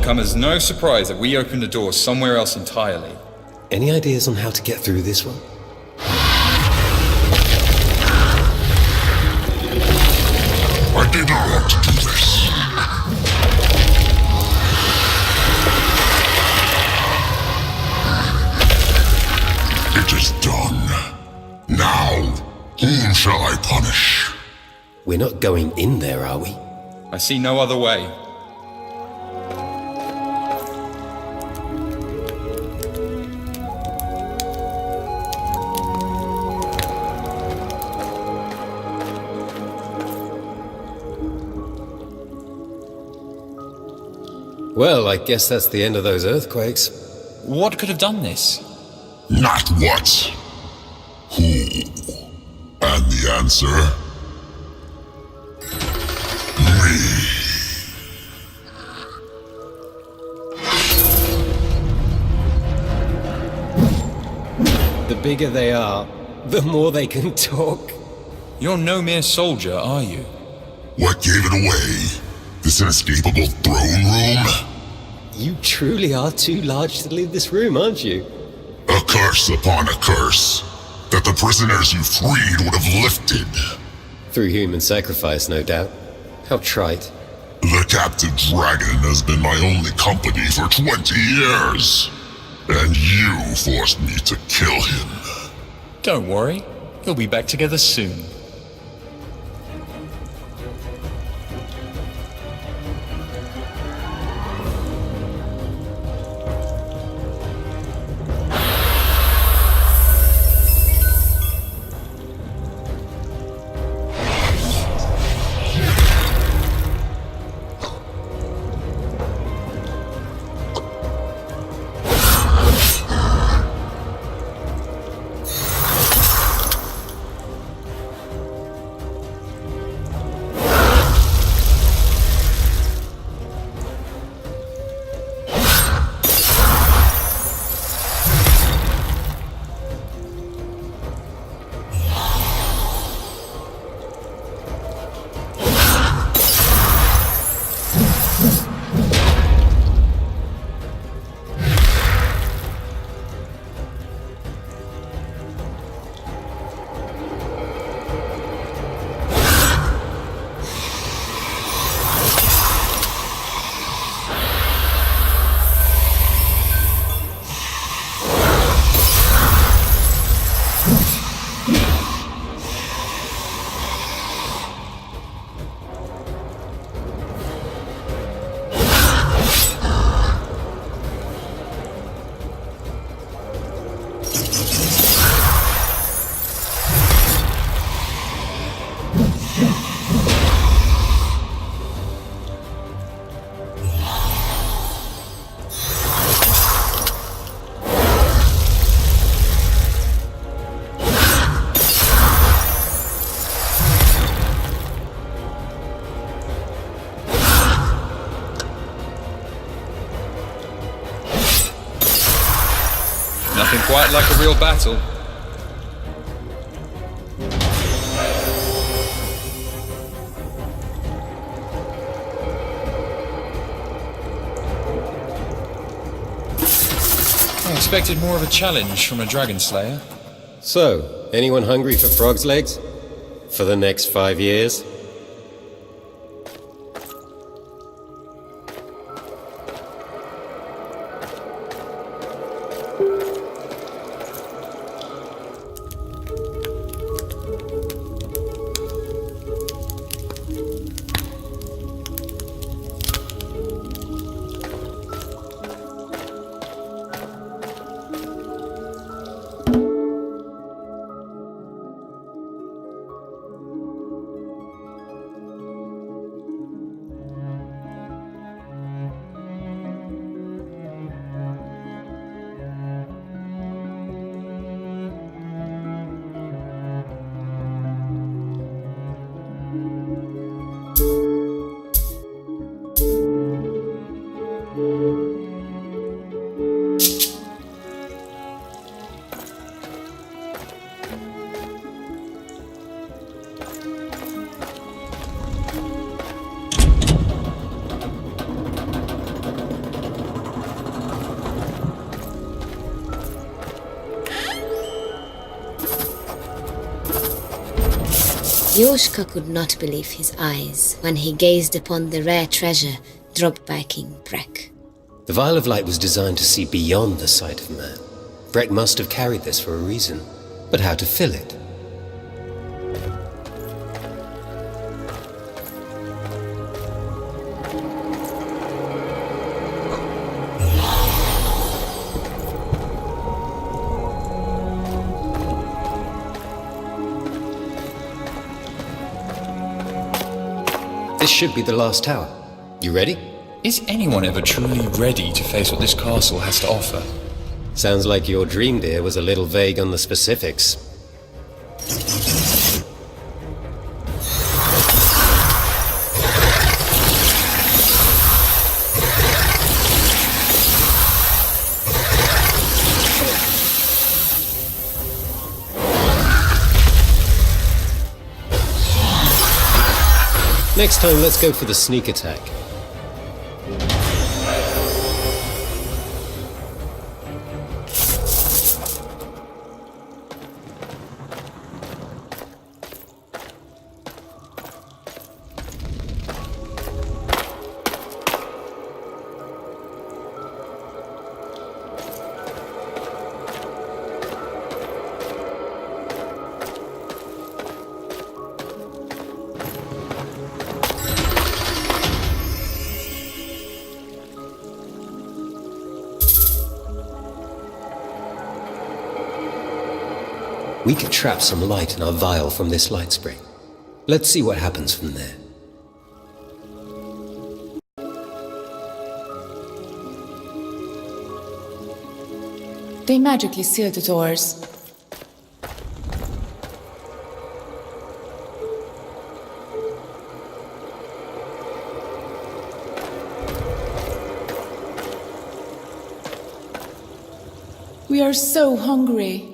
should come as no surprise that we opened a door somewhere else entirely. Any ideas on how to get through this one? I did not want to do this. It is done. Now, whom shall I punish? We're not going in there, are we? I see no other way. Well, I guess that's the end of those earthquakes. What could have done this? Not what. Who? And the answer? Me. The bigger they are, the more they can talk. You're no mere soldier, are you? What gave it away? This inescapable throne room? You truly are too large to leave this room, aren't you? A curse upon a curse that the prisoners you freed would have lifted. Through human sacrifice, no doubt. How trite. The captive dragon has been my only company for 20 years. And you forced me to kill him. Don't worry, he'll be back together soon. Nothing quite like a real battle. I expected more of a challenge from a dragon slayer. So, anyone hungry for frog's legs? For the next 5 years? Yoshka could not believe his eyes when he gazed upon the rare treasure dropped by King Breck. The Vial of Light was designed to see beyond the sight of man. Breck must have carried this for a reason. But how to fill it? This should be the last tower. You ready? Is anyone ever truly ready to face what this castle has to offer? Sounds like your dream, dear, was a little vague on the specifics. Next time, let's go for the sneak attack. We could trap some light in our vial from this light spring. Let's see what happens from there. They magically sealed the doors. We are so hungry.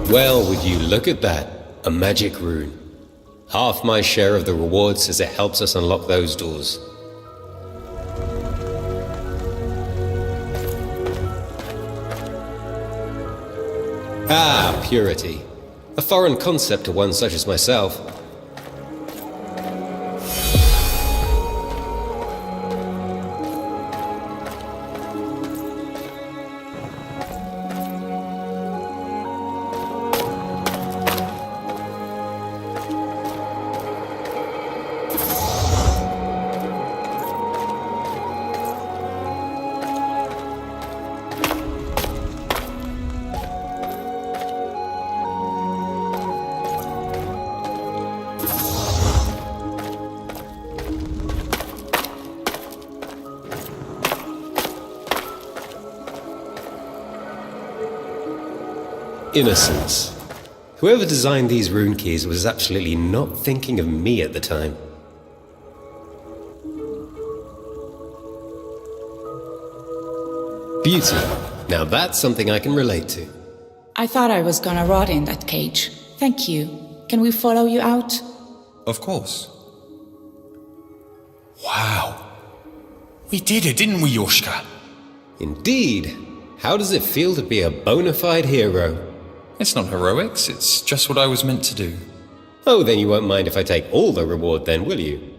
Well, would you look at that? A magic rune. Half my share of the reward says it helps us unlock those doors. Ah, purity. A foreign concept to one such as myself. Innocence. Whoever designed these rune keys was absolutely not thinking of me at the time. Beauty. Now that's something I can relate to. I thought I was gonna rot in that cage. Thank you. Can we follow you out? Of course. Wow. We did it, didn't we, Yoshka? Indeed. How does it feel to be a bona fide hero? It's not heroics, it's just what I was meant to do. Oh, then you won't mind if I take all the reward then, will you?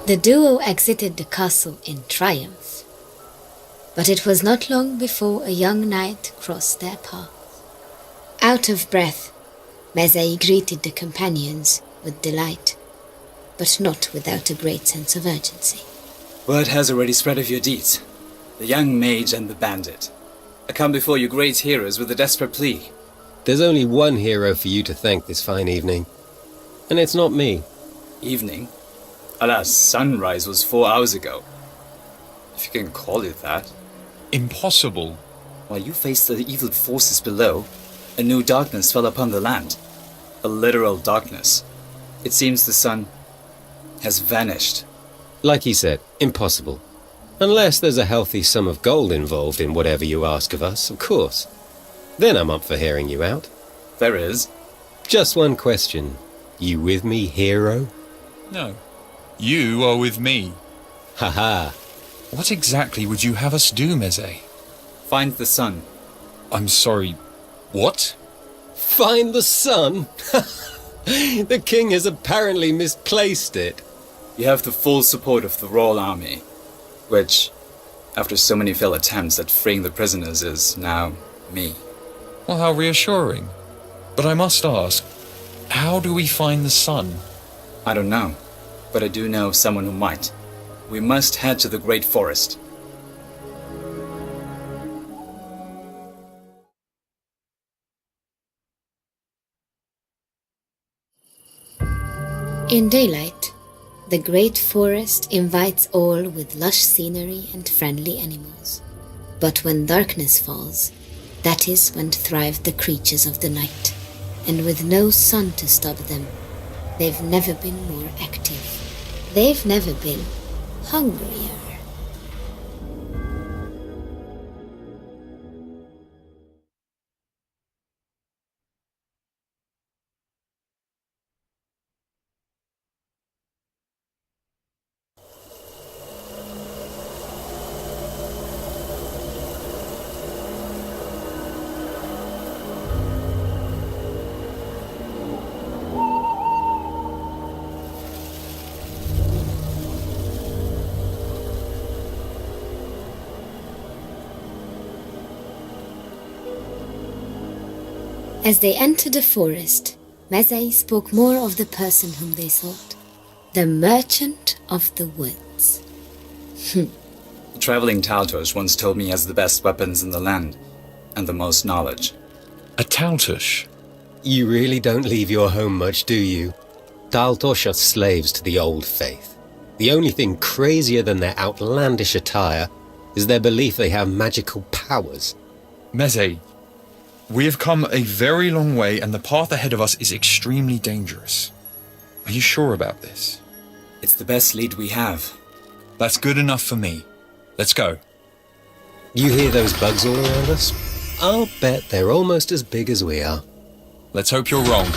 The duo exited the castle in triumph, but it was not long before a young knight crossed their path. Out of breath, Mezei greeted the companions with delight, but not without a great sense of urgency. Word has already spread of your deeds. The young mage and the bandit. I come before you great heroes with a desperate plea. There's only one hero for you to thank this fine evening, and it's not me. Evening? Alas, sunrise was 4 hours ago. If you can call it that. Impossible. While you faced the evil forces below, a new darkness fell upon the land. A literal darkness. It seems the sun has vanished. Like he said, impossible. Unless there's a healthy sum of gold involved in whatever you ask of us, of course. Then I'm up for hearing you out. There is. Just one question. You with me, hero? No. You are with me. Haha. What exactly would you have us do, Mezei? Find the sun. I'm sorry. What? Find the sun? The king has apparently misplaced it. You have the full support of the royal army, which, after so many failed attempts at freeing the prisoners, is now me. Well, how reassuring. But I must ask, how do we find the sun? I don't know, but I do know someone who might. We must head to the Great Forest. In daylight, the Great Forest invites all with lush scenery and friendly animals. But when darkness falls, that is when thrive the creatures of the night. And with no sun to stop them, they've never been more active. They've never been hungrier. As they entered the forest, Mezei spoke more of the person whom they sought, the merchant of the woods. The traveling Taltosh once told me he has the best weapons in the land, and the most knowledge. A Taltosh? You really don't leave your home much, do you? Taltosh are slaves to the old faith. The only thing crazier than their outlandish attire is their belief they have magical powers. Mezei, we have come a very long way and the path ahead of us is extremely dangerous. Are you sure about this? It's the best lead we have. That's good enough for me. Let's go. You hear those bugs all around us? I'll bet they're almost as big as we are. Let's hope you're wrong.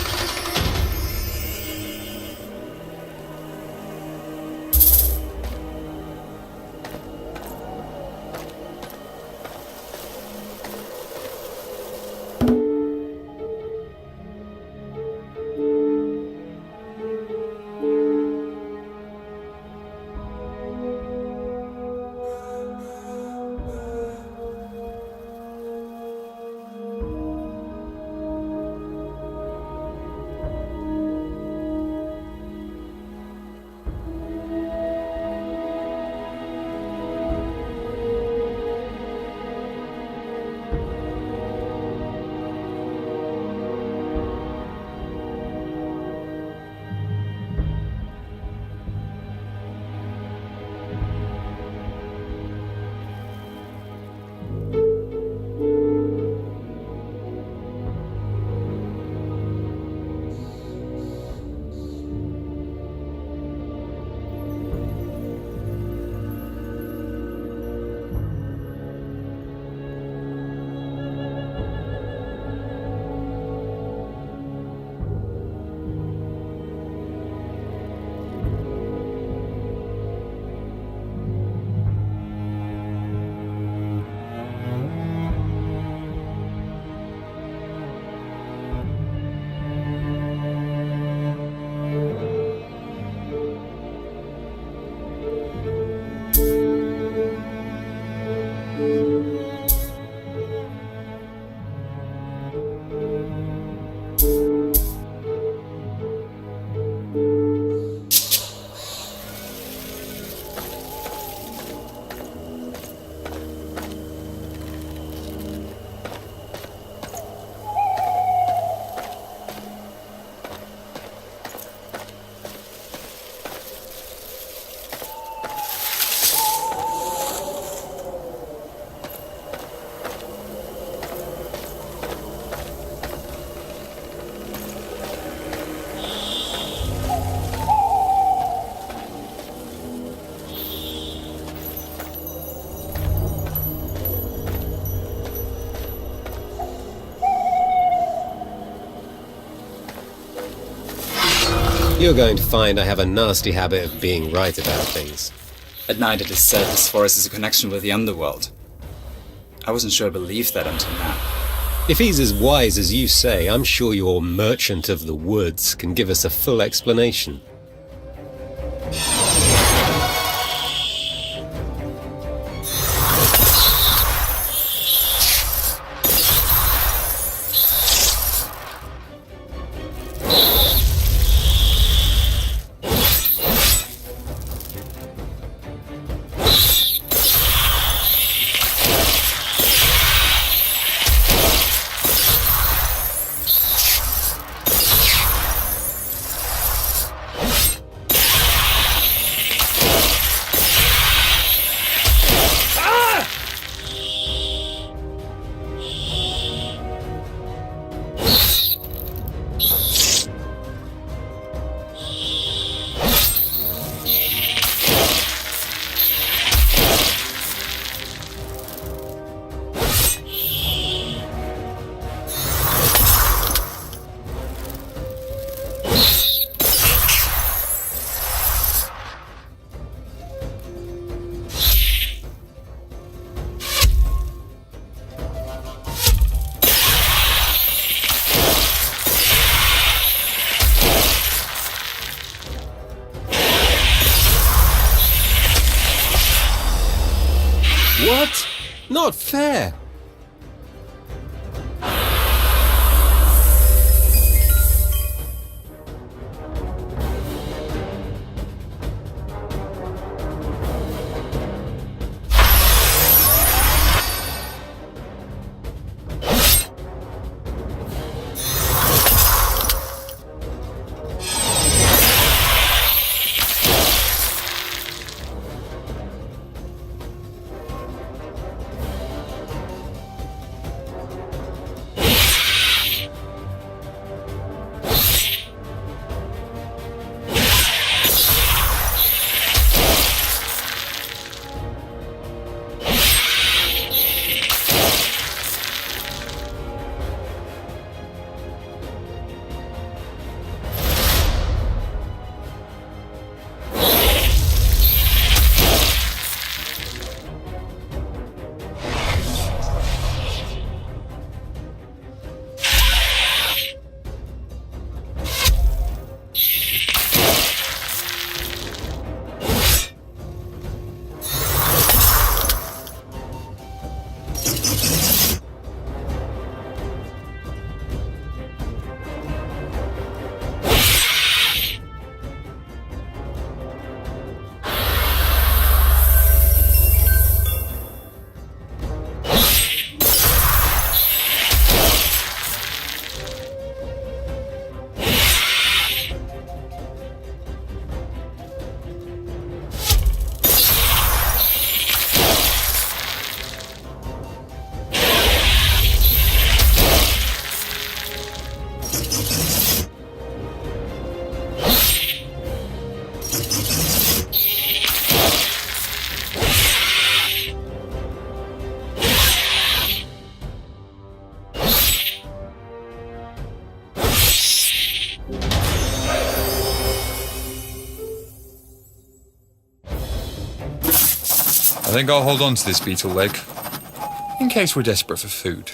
You're going to find I have a nasty habit of being right about things. At night it is said this forest has a connection with the underworld. I wasn't sure I believed that until now. If he's as wise as you say, I'm sure your merchant of the woods can give us a full explanation. What? Not fair! I think I'll hold on to this beetle leg, in case we're desperate for food.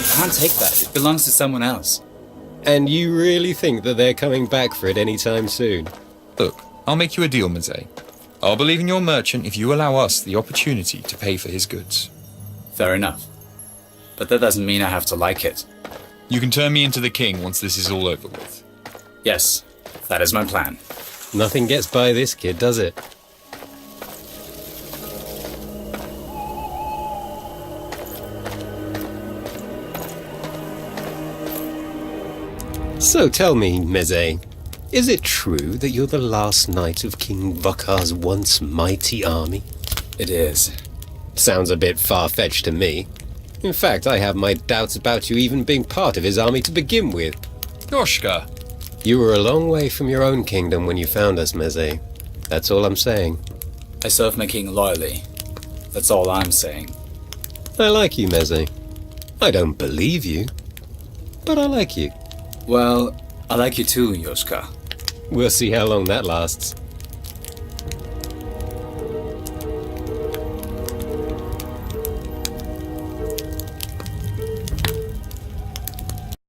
You can't take that. It belongs to someone else. And you really think that they're coming back for it anytime soon? Look, I'll make you a deal, Mazet. I'll believe in your merchant if you allow us the opportunity to pay for his goods. Fair enough. But that doesn't mean I have to like it. You can turn me into the king once this is all over with. Yes, that is my plan. Nothing gets by this kid, does it? So tell me, Meze, is it true that you're the last knight of King Vokar's once mighty army? It is. Sounds a bit far-fetched to me. In fact, I have my doubts about you even being part of his army to begin with. Yoshka, You were a long way from your own kingdom when you found us, Meze. That's all I'm saying. I serve my king loyally. That's all I'm saying. I like you, Meze. I don't believe you, but I like you. Well, I like you too, Yoshka. We'll see how long that lasts.